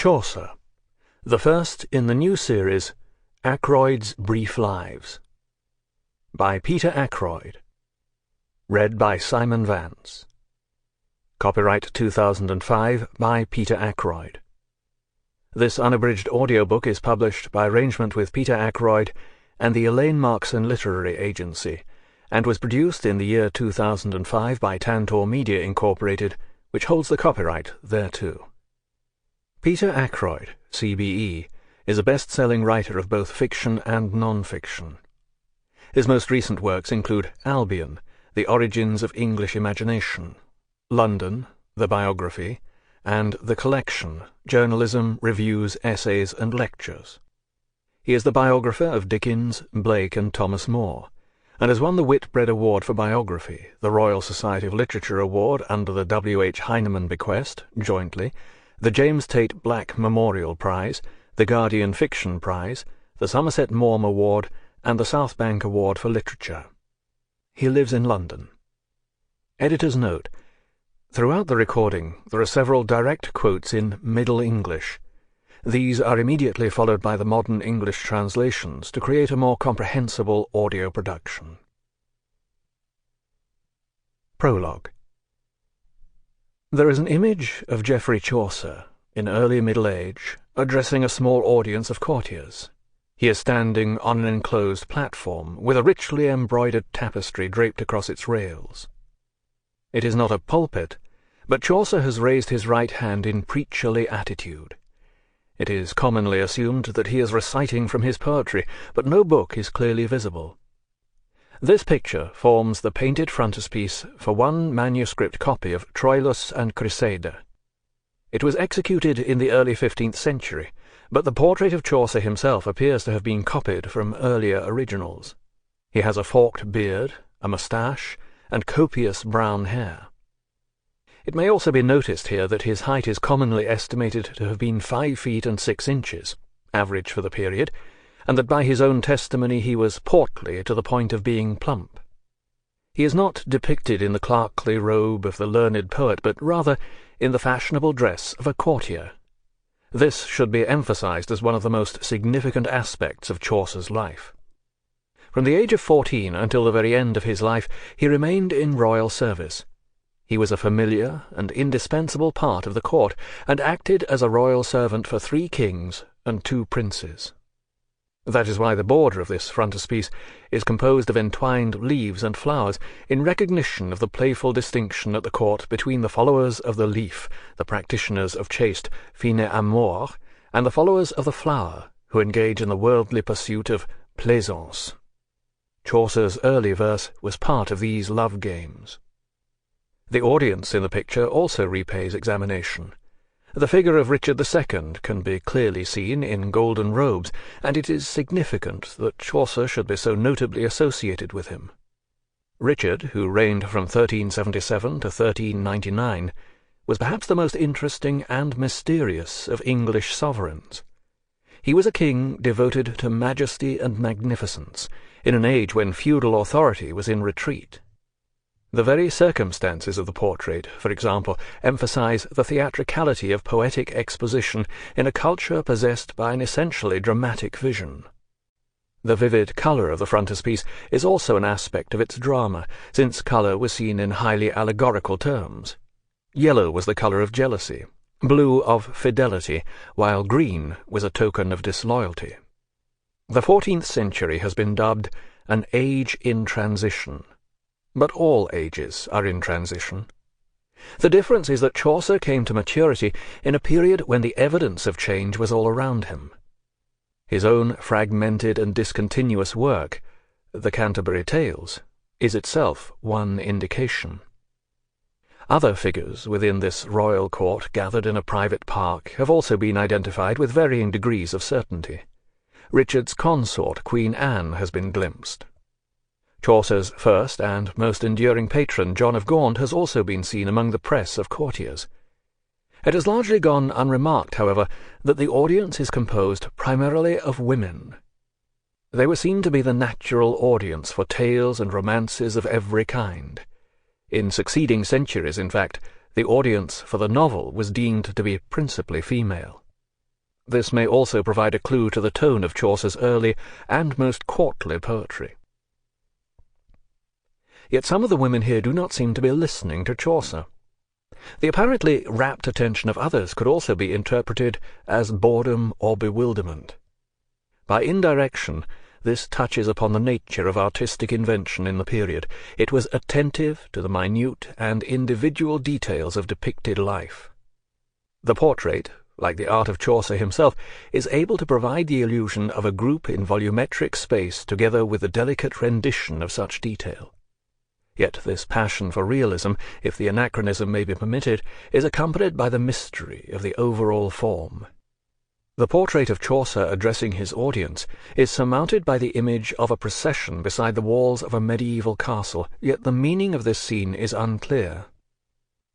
Chaucer, the first in the new series, Ackroyd's Brief Lives, by Peter Ackroyd, read by Simon Vance. Copyright 2005 by Peter Ackroyd. This unabridged audiobook is published by arrangement with Peter Ackroyd and the Elaine Markson Literary Agency, and was produced in the year 2005 by Tantor Media Incorporated, which holds the copyright thereto. Peter Ackroyd, CBE, is a best-selling writer of both fiction and non-fiction. His most recent works include Albion, The Origins of English Imagination, London, The Biography, and The Collection, Journalism, Reviews, Essays, and Lectures. He is the biographer of Dickens, Blake, and Thomas More, and has won the Whitbread Award for Biography, the Royal Society of Literature Award under the W. H. Heinemann bequest, jointly, the James Tate Black Memorial Prize, the Guardian Fiction Prize, the Somerset Maugham Award, and the South Bank Award for Literature. He lives in London. Editor's note: throughout the recording there are several direct quotes in Middle English. These are immediately followed by the modern English translations to create a more comprehensible audio production. Prologue. There is an image of Geoffrey Chaucer, in early middle age, addressing a small audience of courtiers. He is standing on an enclosed platform, with a richly embroidered tapestry draped across its rails. It is not a pulpit, but Chaucer has raised his right hand in preacherly attitude. It is commonly assumed that he is reciting from his poetry, but no book is clearly visible. This picture forms the painted frontispiece for one manuscript copy of Troilus and Cressida. It was executed in the early 15th century, but the portrait of Chaucer himself appears to have been copied from earlier originals. He has a forked beard, a moustache, and copious brown hair. It may also be noticed here that his height is commonly estimated to have been 5 feet and 6 inches, average for the period, and that by his own testimony he was portly to the point of being plump. He is not depicted in the clerkly robe of the learned poet, but rather in the fashionable dress of a courtier. This should be emphasized as one of the most significant aspects of Chaucer's life. From the age of 14 until the very end of his life, he remained in royal service. He was a familiar and indispensable part of the court, and acted as a royal servant for 3 kings and 2 princes. That is why the border of this frontispiece is composed of entwined leaves and flowers, in recognition of the playful distinction at the court between the followers of the leaf, the practitioners of chaste fine amour, and the followers of the flower, who engage in the worldly pursuit of plaisance. Chaucer's early verse was part of these love games. The audience in the picture also repays examination. The figure of Richard II can be clearly seen in golden robes, and it is significant that Chaucer should be so notably associated with him. Richard, who reigned from 1377 to 1399, was perhaps the most interesting and mysterious of English sovereigns. He was a king devoted to majesty and magnificence, in an age when feudal authority was in retreat. The very circumstances of the portrait, for example, emphasize the theatricality of poetic exposition in a culture possessed by an essentially dramatic vision. The vivid colour of the frontispiece is also an aspect of its drama, since colour was seen in highly allegorical terms. Yellow was the colour of jealousy, blue of fidelity, while green was a token of disloyalty. The 14th century has been dubbed an age in transition. But all ages are in transition. The difference is that Chaucer came to maturity in a period when the evidence of change was all around him. His own fragmented and discontinuous work, The Canterbury Tales, is itself one indication. Other figures within this royal court gathered in a private park have also been identified with varying degrees of certainty. Richard's consort, Queen Anne, has been glimpsed. Chaucer's first and most enduring patron, John of Gaunt, has also been seen among the press of courtiers. It has largely gone unremarked, however, that the audience is composed primarily of women. They were seen to be the natural audience for tales and romances of every kind. In succeeding centuries, in fact, the audience for the novel was deemed to be principally female. This may also provide a clue to the tone of Chaucer's early and most courtly poetry. Yet some of the women here do not seem to be listening to Chaucer. The apparently rapt attention of others could also be interpreted as boredom or bewilderment. By indirection, this touches upon the nature of artistic invention in the period. It was attentive to the minute and individual details of depicted life. The portrait, like the art of Chaucer himself, is able to provide the illusion of a group in volumetric space together with the delicate rendition of such detail. Yet this passion for realism, if the anachronism may be permitted, is accompanied by the mystery of the overall form. The portrait of Chaucer addressing his audience is surmounted by the image of a procession beside the walls of a medieval castle, yet the meaning of this scene is unclear.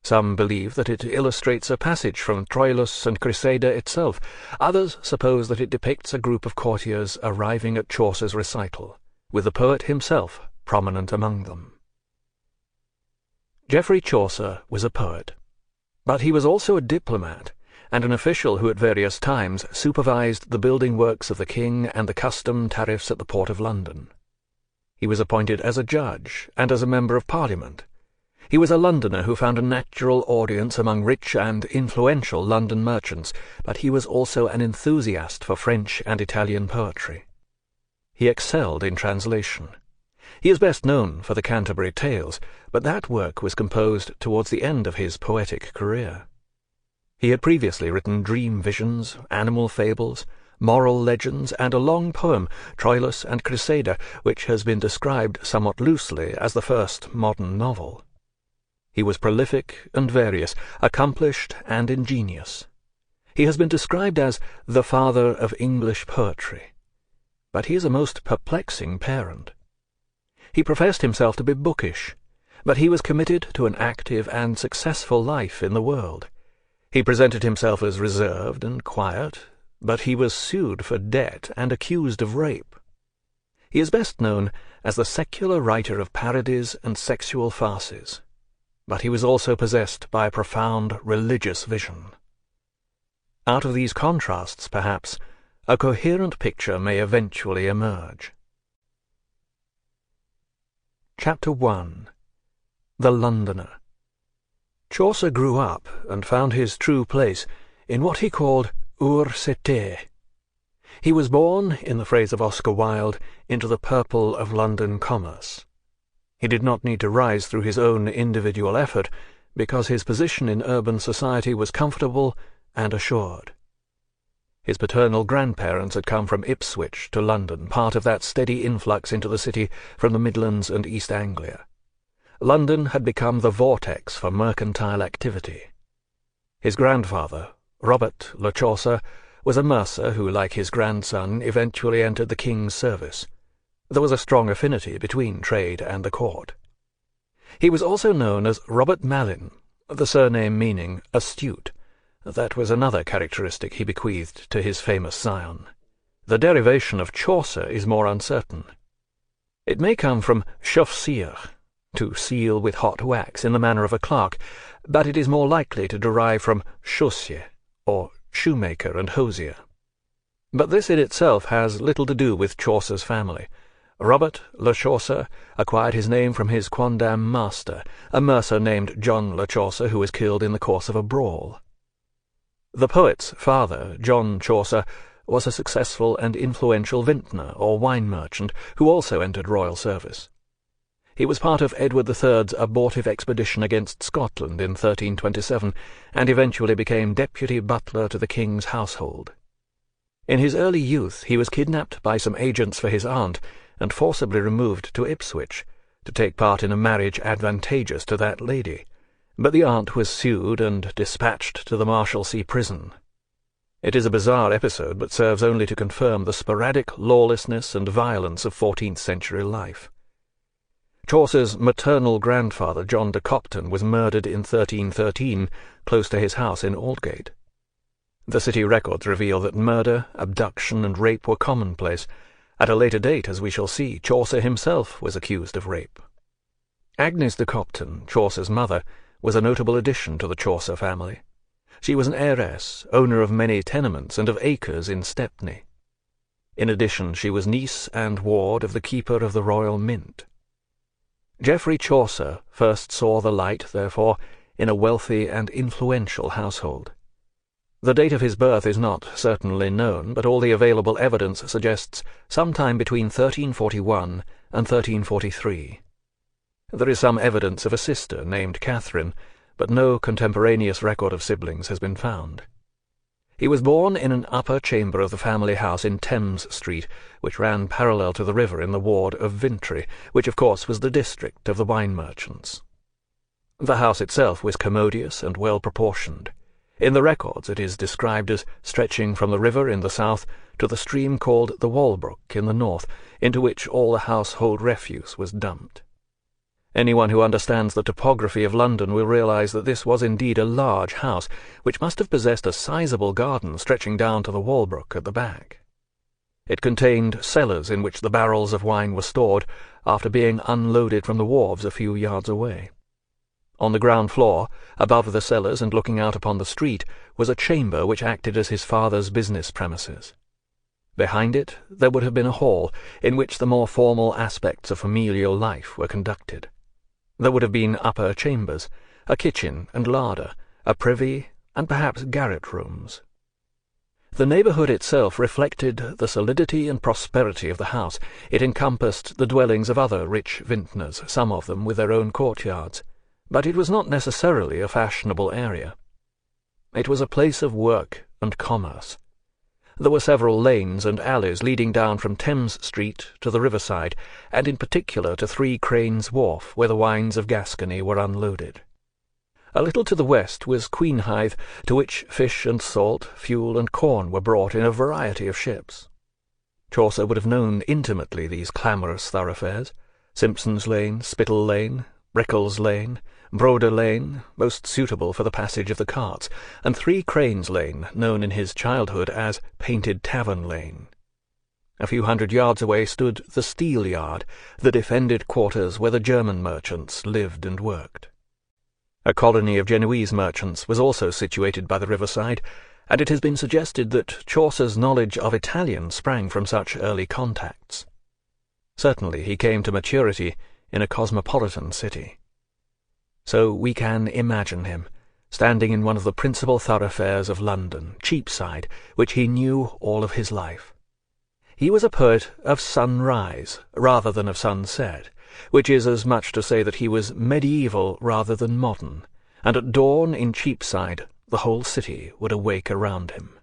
Some believe that it illustrates a passage from Troilus and Cressida itself. Others suppose that it depicts a group of courtiers arriving at Chaucer's recital, with the poet himself prominent among them. Geoffrey Chaucer was a poet, but he was also a diplomat, and an official who at various times supervised the building works of the king and the custom tariffs at the port of London. He was appointed as a judge and as a member of Parliament. He was a Londoner who found a natural audience among rich and influential London merchants, but he was also an enthusiast for French and Italian poetry. He excelled in translation. He is best known for the Canterbury Tales, but that work was composed towards the end of his poetic career. He had previously written dream visions, animal fables, moral legends, and a long poem, Troilus and Cressida, which has been described somewhat loosely as the first modern novel. He was prolific and various, accomplished and ingenious. He has been described as the father of English poetry, but he is a most perplexing parent. He professed himself to be bookish, but he was committed to an active and successful life in the world. He presented himself as reserved and quiet, but he was sued for debt and accused of rape. He is best known as the secular writer of parodies and sexual farces, but he was also possessed by a profound religious vision. Out of these contrasts, perhaps, a coherent picture may eventually emerge. Chapter 1. The Londoner. Chaucer grew up and found his true place in what he called ur cete. He was born, in the phrase of Oscar Wilde, into the purple of London commerce. He did not need to rise through his own individual effort, because his position in urban society was comfortable and assured. His paternal grandparents had come from Ipswich to London, part of that steady influx into the city from the Midlands and East Anglia. London had become the vortex for mercantile activity. His grandfather, Robert le Chaucer, was a mercer who, like his grandson, eventually entered the king's service. There was a strong affinity between trade and the court. He was also known as Robert Malin, the surname meaning astute. That was another characteristic he bequeathed to his famous scion. The derivation of Chaucer is more uncertain. It may come from chauffeur, to seal with hot wax in the manner of a clerk, but it is more likely to derive from chaussier, or shoemaker and hosier. But this in itself has little to do with Chaucer's family. Robert le Chaucer acquired his name from his quondam master, a mercer named John le Chaucer, who was killed in the course of a brawl. The poet's father, John Chaucer, was a successful and influential vintner or wine merchant who also entered royal service. He was part of Edward III's abortive expedition against Scotland in 1327, and eventually became deputy butler to the king's household. In his early youth he was kidnapped by some agents for his aunt, and forcibly removed to Ipswich, to take part in a marriage advantageous to that lady, but the aunt was sued and dispatched to the Marshalsea prison. It is a bizarre episode, but serves only to confirm the sporadic lawlessness and violence of 14th-century life. Chaucer's maternal grandfather, John de Copton, was murdered in 1313, close to his house in Aldgate. The city records reveal that murder, abduction, and rape were commonplace. At a later date, as we shall see, Chaucer himself was accused of rape. Agnes de Copton, Chaucer's mother, was a notable addition to the Chaucer family. She was an heiress, owner of many tenements and of acres in Stepney. In addition, she was niece and ward of the Keeper of the Royal Mint. Geoffrey Chaucer first saw the light, therefore, in a wealthy and influential household. The date of his birth is not certainly known, but all the available evidence suggests sometime between 1341 and 1343. There is some evidence of a sister named Catherine, but no contemporaneous record of siblings has been found. He was born in an upper chamber of the family house in Thames Street, which ran parallel to the river in the ward of Vintry, which of course was the district of the wine merchants. The house itself was commodious and well-proportioned. In the records it is described as stretching from the river in the south to the stream called the Walbrook in the north, into which all the household refuse was dumped. Anyone who understands the topography of London will realize that this was indeed a large house, which must have possessed a sizable garden stretching down to the Walbrook at the back. It contained cellars in which the barrels of wine were stored after being unloaded from the wharves a few yards away. On the ground floor, above the cellars and looking out upon the street, was a chamber which acted as his father's business premises. Behind it there would have been a hall, in which the more formal aspects of familial life were conducted. There would have been upper chambers, a kitchen and larder, a privy, and perhaps garret rooms. The neighbourhood itself reflected the solidity and prosperity of the house. It encompassed the dwellings of other rich vintners, some of them with their own courtyards, but it was not necessarily a fashionable area. It was a place of work and commerce. There were several lanes and alleys leading down from Thames Street to the riverside, and in particular to Three Cranes Wharf, where the wines of Gascony were unloaded. A little to the west was Queenhithe, to which fish and salt, fuel and corn were brought in a variety of ships. Chaucer would have known intimately these clamorous thoroughfares: Simpson's Lane, Spittle Lane, Brickell's Lane, Broder Lane, most suitable for the passage of the carts, and Three Cranes Lane, known in his childhood as Painted Tavern Lane. A few hundred yards away stood the Steel Yard, the defended quarters where the German merchants lived and worked. A colony of Genoese merchants was also situated by the riverside, and it has been suggested that Chaucer's knowledge of Italian sprang from such early contacts. Certainly he came to maturity in a cosmopolitan city. So we can imagine him, standing in one of the principal thoroughfares of London, Cheapside, which he knew all of his life. He was a poet of sunrise rather than of sunset, which is as much to say that he was medieval rather than modern, and at dawn in Cheapside the whole city would awake around him.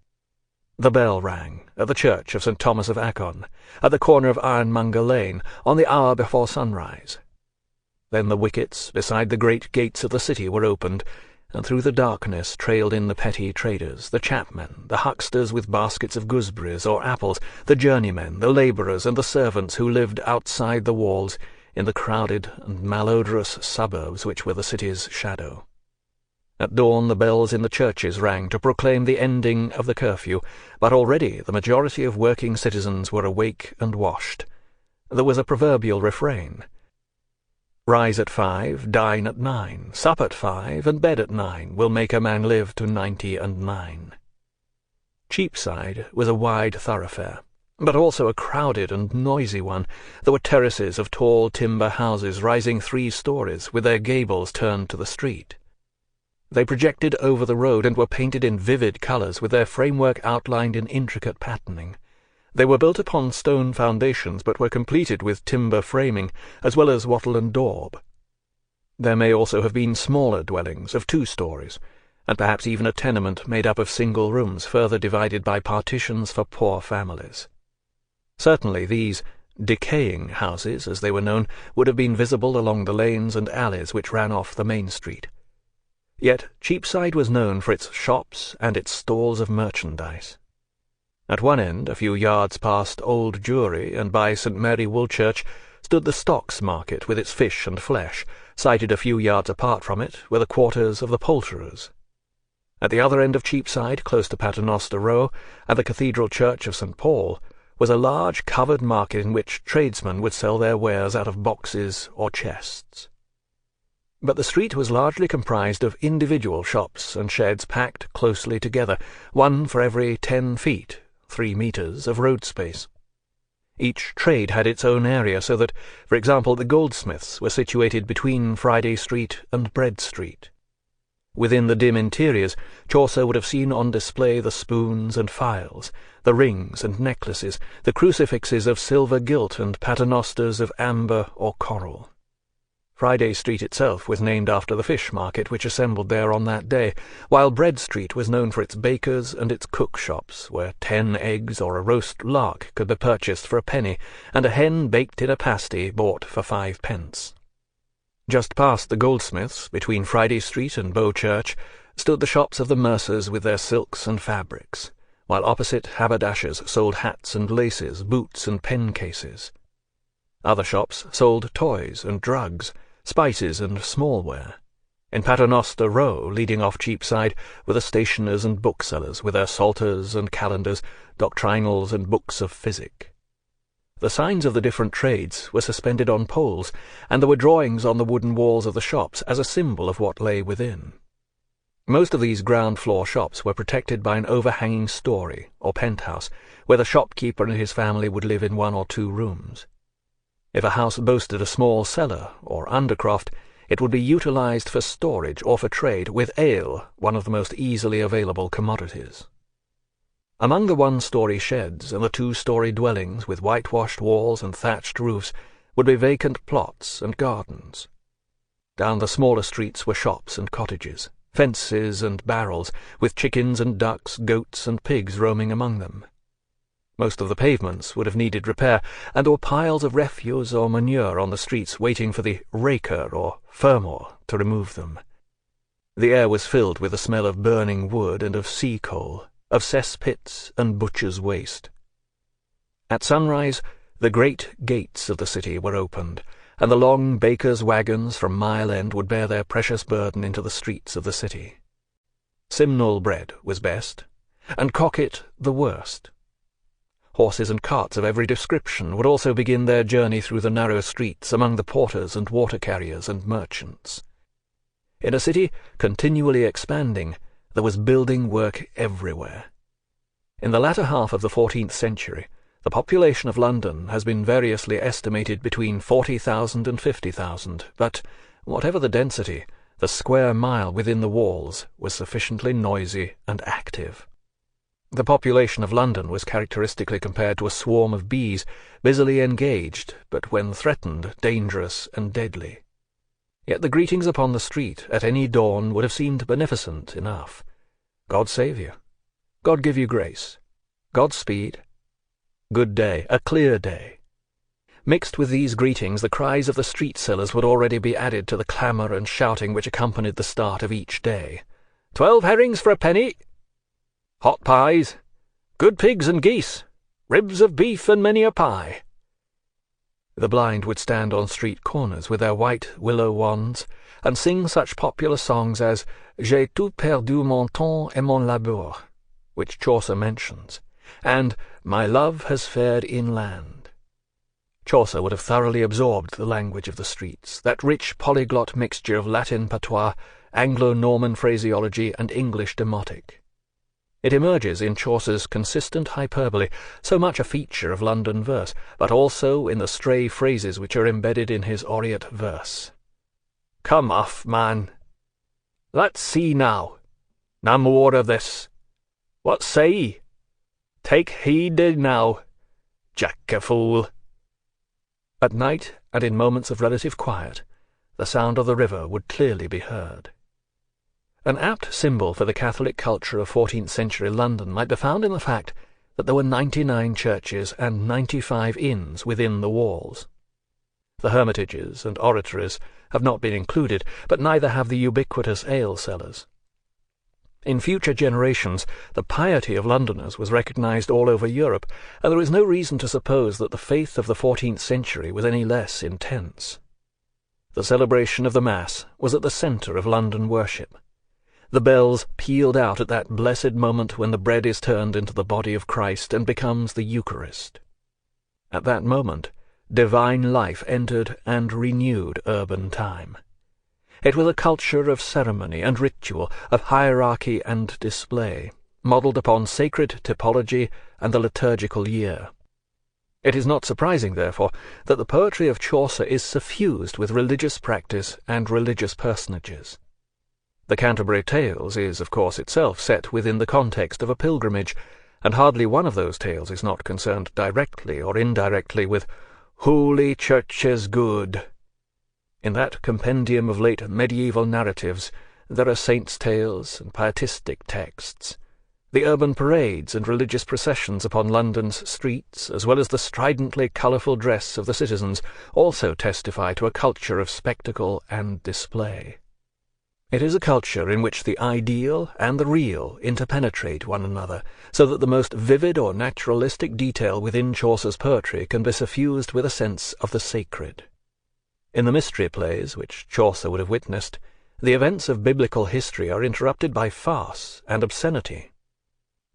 The bell rang at the church of St. Thomas of Aquin, at the corner of Ironmonger Lane, on the hour before sunrise. Then the wickets beside the great gates of the city were opened, and through the darkness trailed in the petty traders, the chapmen, the hucksters with baskets of gooseberries or apples, the journeymen, the labourers, and the servants who lived outside the walls in the crowded and malodorous suburbs which were the city's shadow. At dawn the bells in the churches rang to proclaim the ending of the curfew, but already the majority of working citizens were awake and washed. There was a proverbial refrain: "Rise at 5, dine at 9, sup at 5, and bed at 9 will make a man live to 99. Cheapside was a wide thoroughfare, but also a crowded and noisy one. There were terraces of tall timber houses rising 3 stories, with their gables turned to the street. They projected over the road and were painted in vivid colours, with their framework outlined in intricate patterning. They were built upon stone foundations, but were completed with timber framing, as well as wattle and daub. There may also have been smaller dwellings of 2 stories, and perhaps even a tenement made up of single rooms further divided by partitions for poor families. Certainly these decaying houses, as they were known, would have been visible along the lanes and alleys which ran off the main street. Yet Cheapside was known for its shops and its stalls of merchandise. At one end, a few yards past Old Jewry and by St. Mary Woolchurch, stood the stocks market with its fish and flesh. Sited a few yards apart from it were the quarters of the poulterers. At the other end of Cheapside, close to Paternoster Row and the Cathedral Church of St. Paul, was a large covered market in which tradesmen would sell their wares out of boxes or chests. But the street was largely comprised of individual shops and sheds packed closely together, one for every 10 feet, 3 meters, of road space. Each trade had its own area, so that, for example, the goldsmiths were situated between Friday Street and Bread Street. Within the dim interiors, Chaucer would have seen on display the spoons and phials, the rings and necklaces, the crucifixes of silver gilt and paternosters of amber or coral. Friday Street itself was named after the fish market which assembled there on that day, while Bread Street was known for its bakers and its cook shops, where 10 eggs or a roast lark could be purchased for a penny, and a hen baked in a pasty bought for 5 pence. Just past the goldsmiths, between Friday Street and Bow Church, stood the shops of the mercers with their silks and fabrics, while opposite haberdashers sold hats and laces, boots and pen cases. Other shops sold toys and drugs, spices and smallware. In Paternoster Row, leading off Cheapside, were the stationers and booksellers, with their psalters and calendars, doctrinals and books of physic. The signs of the different trades were suspended on poles, and there were drawings on the wooden walls of the shops as a symbol of what lay within. Most of these ground-floor shops were protected by an overhanging story, or penthouse, where the shopkeeper and his family would live in 1 or 2 rooms. If a house boasted a small cellar, or undercroft, it would be utilized for storage or for trade, with ale, one of the most easily available commodities. Among the 1-story sheds and the 2-story dwellings with whitewashed walls and thatched roofs would be vacant plots and gardens. Down the smaller streets were shops and cottages, fences and barrels, with chickens and ducks, goats and pigs roaming among them. Most of the pavements would have needed repair, and there were piles of refuse or manure on the streets waiting for the raker or fermor to remove them. The air was filled with the smell of burning wood and of sea coal, of cesspits and butcher's waste. At sunrise, the great gates of the city were opened, and the long bakers' wagons from Mile End would bear their precious burden into the streets of the city. Simnel bread was best, and Cocket the worst. Horses and carts of every description would also begin their journey through the narrow streets among the porters and water-carriers and merchants. In a city continually expanding, there was building work everywhere. In the latter half of the 14th century, the population of London has been variously estimated between 40,000 and 50,000, but, whatever the density, the square mile within the walls was sufficiently noisy and active. The population of London was characteristically compared to a swarm of bees, busily engaged, but when threatened, dangerous and deadly. Yet the greetings upon the street at any dawn would have seemed beneficent enough. God save you. God give you grace. God speed. Good day, a clear day. Mixed with these greetings, the cries of the street sellers would already be added to the clamour and shouting which accompanied the start of each day. 12 herrings for a penny! Hot pies, good pigs and geese, ribs of beef and many a pie. The blind would stand on street corners with their white willow wands and sing such popular songs as J'ai tout perdu mon temps et mon labour, which Chaucer mentions, and My love has fared inland. Chaucer would have thoroughly absorbed the language of the streets, that rich polyglot mixture of Latin patois, Anglo-Norman phraseology, and English demotic. It emerges in Chaucer's consistent hyperbole, so much a feature of London verse, but also in the stray phrases which are embedded in his aureate verse. Come off, man. Let's see now. No more of this. What say ye? Take heed now, Jack a fool. At night, and in moments of relative quiet, the sound of the river would clearly be heard. An apt symbol for the Catholic culture of 14th-century London might be found in the fact that there were 99 churches and 95 inns within the walls. The hermitages and oratories have not been included, but neither have the ubiquitous ale-cellars. In future generations, the piety of Londoners was recognized all over Europe, and there is no reason to suppose that the faith of the 14th century was any less intense. The celebration of the Mass was at the centre of London worship. The bells pealed out at that blessed moment when the bread is turned into the body of Christ and becomes the Eucharist. At that moment, divine life entered and renewed urban time. It was a culture of ceremony and ritual, of hierarchy and display, modelled upon sacred typology and the liturgical year. It is not surprising, therefore, that the poetry of Chaucer is suffused with religious practice and religious personages. The Canterbury Tales is, of course, itself set within the context of a pilgrimage, and hardly one of those tales is not concerned directly or indirectly with "Holy Church's good." In that compendium of late medieval narratives there are saints' tales and pietistic texts. The urban parades and religious processions upon London's streets, as well as the stridently colourful dress of the citizens, also testify to a culture of spectacle and display. It is a culture in which the ideal and the real interpenetrate one another, so that the most vivid or naturalistic detail within Chaucer's poetry can be suffused with a sense of the sacred. In the mystery plays, which Chaucer would have witnessed, the events of biblical history are interrupted by farce and obscenity.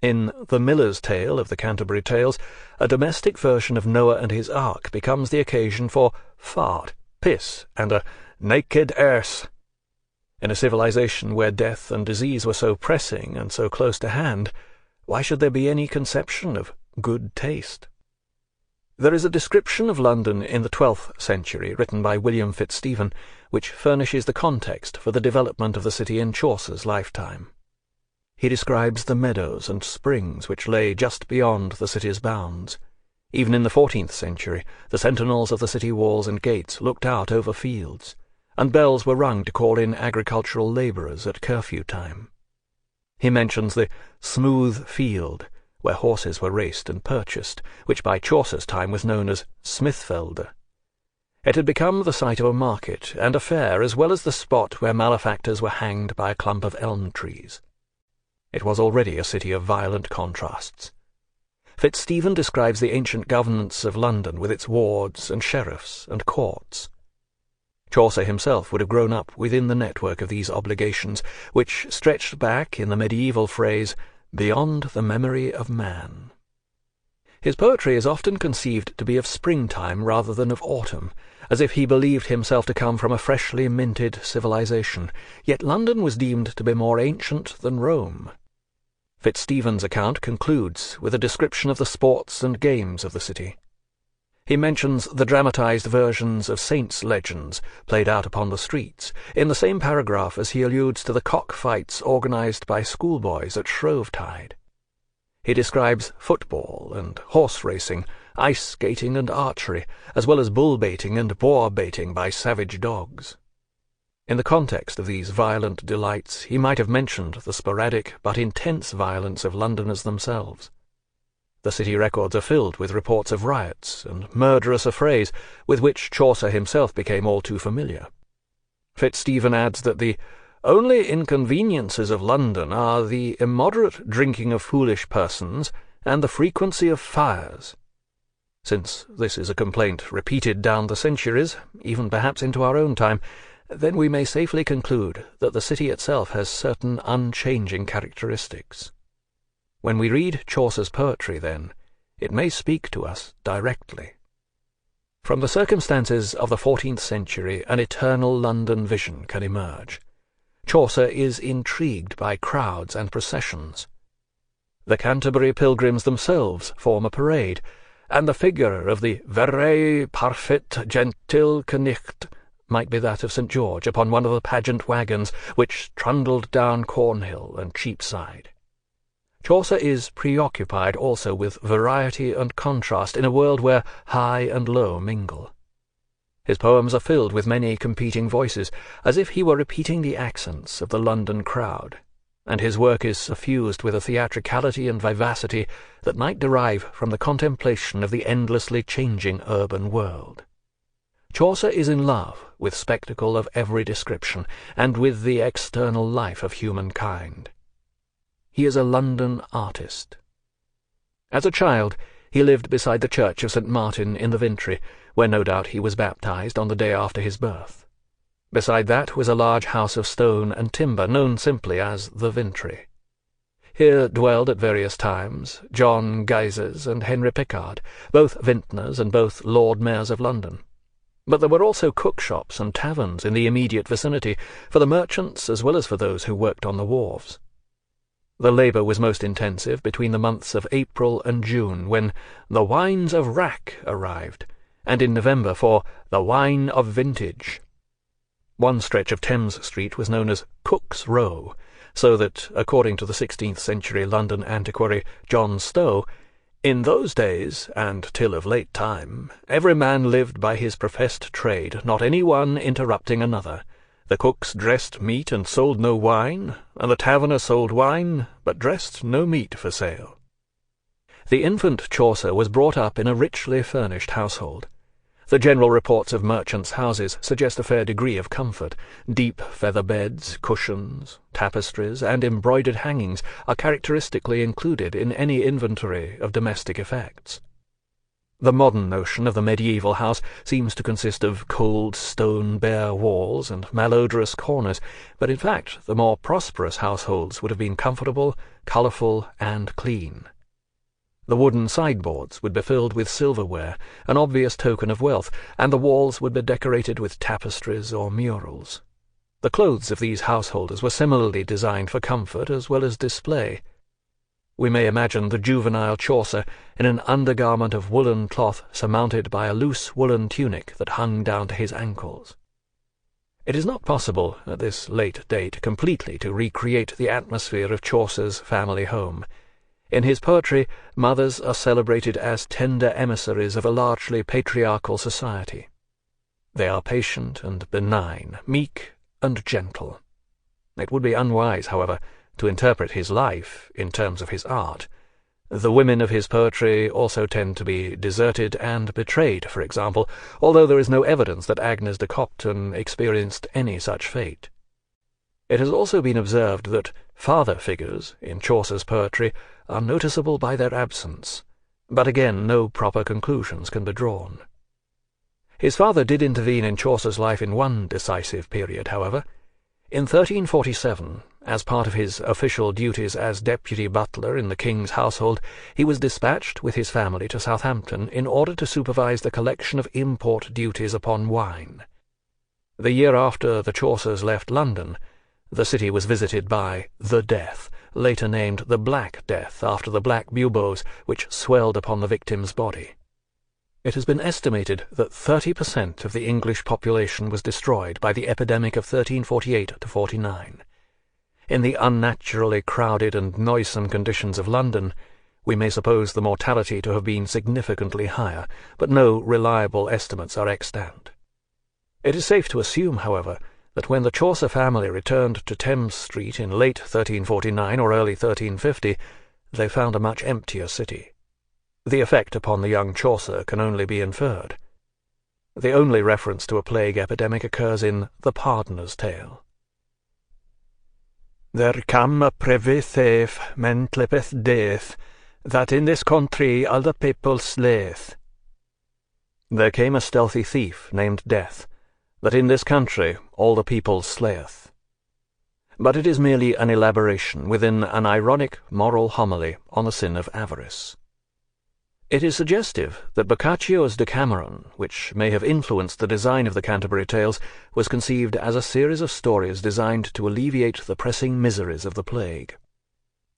In The Miller's Tale of the Canterbury Tales, a domestic version of Noah and his ark becomes the occasion for fart, piss, and a naked arse. In a civilization where death and disease were so pressing and so close to hand, why should there be any conception of good taste? There is a description of London in the 12th century, written by William Fitzstephen, which furnishes the context for the development of the city in Chaucer's lifetime. He describes the meadows and springs which lay just beyond the city's bounds. Even in the 14th century, the sentinels of the city walls and gates looked out over fields, and bells were rung to call in agricultural labourers at curfew time. He mentions the smooth field, where horses were raced and purchased, which by Chaucer's time was known as Smithfelde. It had become the site of a market and a fair, as well as the spot where malefactors were hanged by a clump of elm trees. It was already a city of violent contrasts. Fitzstephen describes the ancient governance of London with its wards and sheriffs and courts. Chaucer himself would have grown up within the network of these obligations, which stretched back, in the medieval phrase, beyond the memory of man. His poetry is often conceived to be of springtime rather than of autumn, as if he believed himself to come from a freshly minted civilization, yet London was deemed to be more ancient than Rome. Fitzstephen's account concludes with a description of the sports and games of the city. He mentions the dramatized versions of saints' legends played out upon the streets, in the same paragraph as he alludes to the cock-fights organized by schoolboys at Shrovetide. He describes football and horse-racing, ice-skating and archery, as well as bull-baiting and boar-baiting by savage dogs. In the context of these violent delights, he might have mentioned the sporadic but intense violence of Londoners themselves. The city records are filled with reports of riots and murderous affrays, with which Chaucer himself became all too familiar. Fitzstephen adds that the only inconveniences of London are the immoderate drinking of foolish persons and the frequency of fires. Since this is a complaint repeated down the centuries, even perhaps into our own time, then we may safely conclude that the city itself has certain unchanging characteristics. When we read Chaucer's poetry, then, it may speak to us directly. From the circumstances of the 14th century, an eternal London vision can emerge. Chaucer is intrigued by crowds and processions. The Canterbury pilgrims themselves form a parade, and the figure of the Verrei Parfit Gentil Knecht might be that of St. George upon one of the pageant wagons which trundled down Cornhill and Cheapside. Chaucer is preoccupied also with variety and contrast in a world where high and low mingle. His poems are filled with many competing voices, as if he were repeating the accents of the London crowd, and his work is suffused with a theatricality and vivacity that might derive from the contemplation of the endlessly changing urban world. Chaucer is in love with spectacle of every description, and with the external life of humankind. He is a London artist. As a child, he lived beside the church of St. Martin in the Vintry, where no doubt he was baptized on the day after his birth. Beside that was a large house of stone and timber, known simply as the Vintry. Here dwelled at various times John Guises and Henry Pickard, both vintners and both Lord Mayors of London. But there were also cookshops and taverns in the immediate vicinity, for the merchants as well as for those who worked on the wharves. The labour was most intensive between the months of April and June, when the wines of rack arrived, and in November for the wine of vintage. One stretch of Thames Street was known as Cook's Row, so that, according to the 16th-century London antiquary John Stow, in those days, and till of late time, every man lived by his professed trade, not any one interrupting another. The cooks dressed meat and sold no wine, and the taverner sold wine, but dressed no meat for sale. The infant Chaucer was brought up in a richly furnished household. The general reports of merchants' houses suggest a fair degree of comfort. Deep feather beds, cushions, tapestries, and embroidered hangings are characteristically included in any inventory of domestic effects. The modern notion of the medieval house seems to consist of cold stone bare walls and malodorous corners, but in fact the more prosperous households would have been comfortable, colourful, and clean. The wooden sideboards would be filled with silverware, an obvious token of wealth, and the walls would be decorated with tapestries or murals. The clothes of these householders were similarly designed for comfort as well as display. We may imagine the juvenile Chaucer in an undergarment of woolen cloth surmounted by a loose woolen tunic that hung down to his ankles. It is not possible, at this late date, completely to recreate the atmosphere of Chaucer's family home. In his poetry, mothers are celebrated as tender emissaries of a largely patriarchal society. They are patient and benign, meek and gentle. It would be unwise, however, to interpret his life in terms of his art. The women of his poetry also tend to be deserted and betrayed, for example, although there is no evidence that Agnes de Copton experienced any such fate. It has also been observed that father figures in Chaucer's poetry are noticeable by their absence, but again no proper conclusions can be drawn. His father did intervene in Chaucer's life in one decisive period, however. In 1347, as part of his official duties as deputy butler in the king's household, he was dispatched with his family to Southampton in order to supervise the collection of import duties upon wine. The year after the Chaucers left London, the city was visited by the Death, later named the Black Death after the black buboes which swelled upon the victim's body. It has been estimated that 30% of the English population was destroyed by the epidemic of 1348-49. In the unnaturally crowded and noisome conditions of London, we may suppose the mortality to have been significantly higher, but no reliable estimates are extant. It is safe to assume, however, that when the Chaucer family returned to Thames Street in late 1349 or early 1350, they found a much emptier city. The effect upon the young Chaucer can only be inferred. The only reference to a plague epidemic occurs in The Pardoner's Tale. There cam a privy thief, men clippeth death, that in this country all the people slayeth. There came a stealthy thief named Death, that in this country all the people slayeth. But it is merely an elaboration within an ironic moral homily on the sin of avarice. It is suggestive that Boccaccio's Decameron, which may have influenced the design of the Canterbury Tales, was conceived as a series of stories designed to alleviate the pressing miseries of the plague.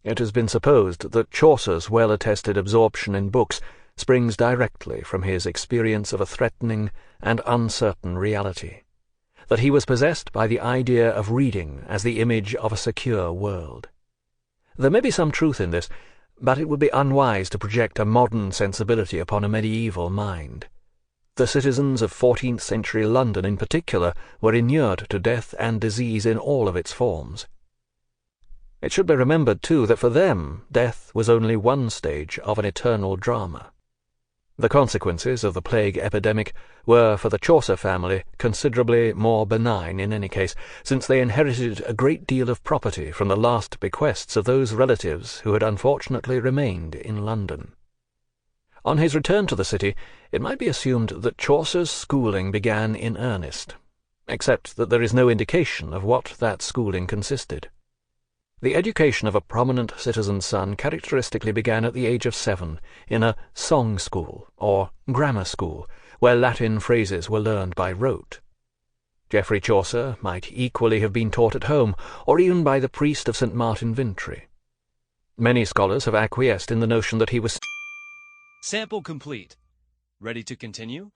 It has been supposed that Chaucer's well-attested absorption in books springs directly from his experience of a threatening and uncertain reality, that he was possessed by the idea of reading as the image of a secure world. There may be some truth in this, but it would be unwise to project a modern sensibility upon a medieval mind. The citizens of 14th-century London in particular were inured to death and disease in all of its forms. It should be remembered, too, that for them death was only one stage of an eternal drama. The consequences of the plague epidemic were, for the Chaucer family, considerably more benign in any case, since they inherited a great deal of property from the last bequests of those relatives who had unfortunately remained in London. On his return to the city, it might be assumed that Chaucer's schooling began in earnest, except that there is no indication of what that schooling consisted. The education of a prominent citizen's son characteristically began at the age of 7 in a song school or grammar school, where Latin phrases were learned by rote. Geoffrey Chaucer might equally have been taught at home, or even by the priest of St. Martin Vintry. Many scholars have acquiesced in the notion that he was... Sample complete. Ready to continue?